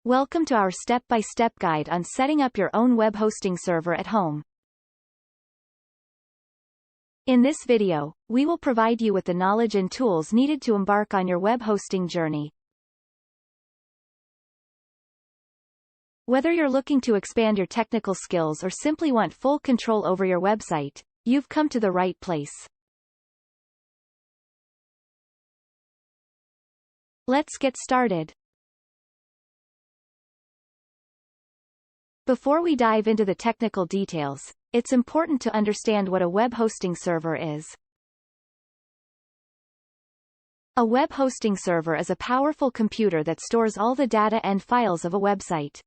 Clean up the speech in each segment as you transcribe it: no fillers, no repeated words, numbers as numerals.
Welcome to our step-by-step guide on setting up your own web hosting server at home. In this video, we will provide you with the knowledge and tools needed to embark on your web hosting journey. Whether you're looking to expand your technical skills or simply want full control over your website, you've come to the right place. Let's get started. Before we dive into the technical details, it's important to understand what a web hosting server is. A web hosting server is a powerful computer that stores all the data and files of a website.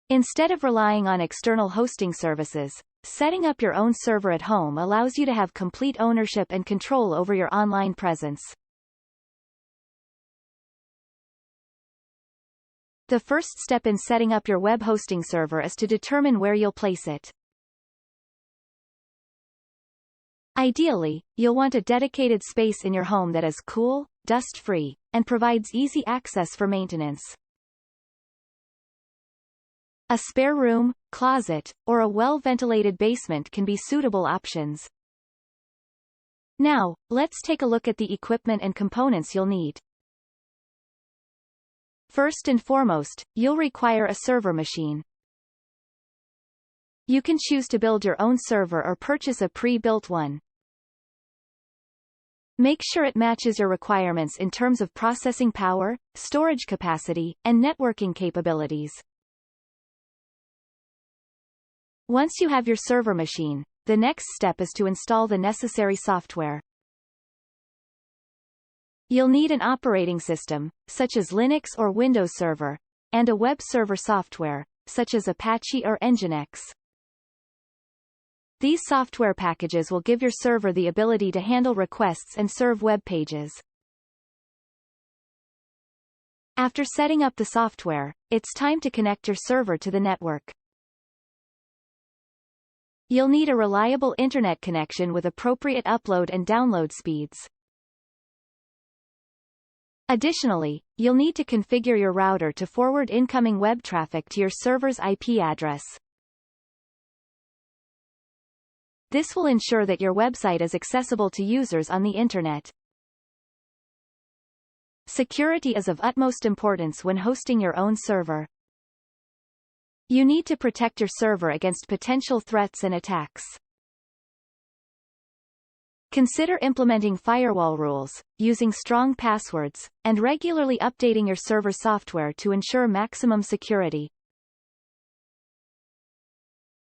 Instead of relying on external hosting services, setting up your own server at home allows you to have complete ownership and control over your online presence. The first step in setting up your web hosting server is to determine where you'll place it. Ideally, you'll want a dedicated space in your home that is cool, dust-free, and provides easy access for maintenance. A spare room, closet, or a well-ventilated basement can be suitable options. Now, let's take a look at the equipment and components you'll need. First and foremost, you'll require a server machine. You can choose to build your own server or purchase a pre-built one. Make sure it matches your requirements in terms of processing power, storage capacity, and networking capabilities. Once you have your server machine, the next step is to install the necessary software. You'll need an operating system, such as Linux or Windows Server, and a web server software, such as Apache or Nginx. These software packages will give your server the ability to handle requests and serve web pages. After setting up the software, it's time to connect your server to the network. You'll need a reliable internet connection with appropriate upload and download speeds. Additionally, you'll need to configure your router to forward incoming web traffic to your server's IP address. This will ensure that your website is accessible to users on the Internet. Security is of utmost importance when hosting your own server. You need to protect your server against potential threats and attacks. Consider implementing firewall rules, using strong passwords, and regularly updating your server software to ensure maximum security.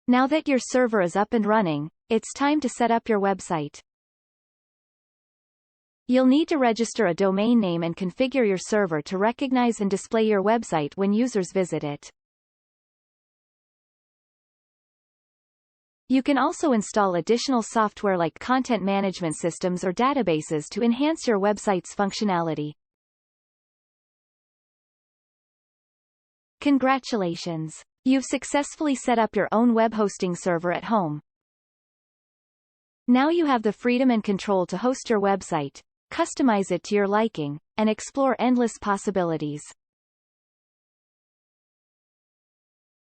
Now that your server is up and running, it's time to set up your website. You'll need to register a domain name and configure your server to recognize and display your website when users visit it. You can also install additional software like content management systems or databases to enhance your website's functionality. Congratulations! You've successfully set up your own web hosting server at home. Now you have the freedom and control to host your website, customize it to your liking, and explore endless possibilities.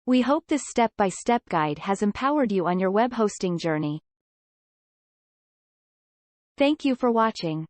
We hope this step-by-step guide has empowered you on your web hosting journey. Thank you for watching.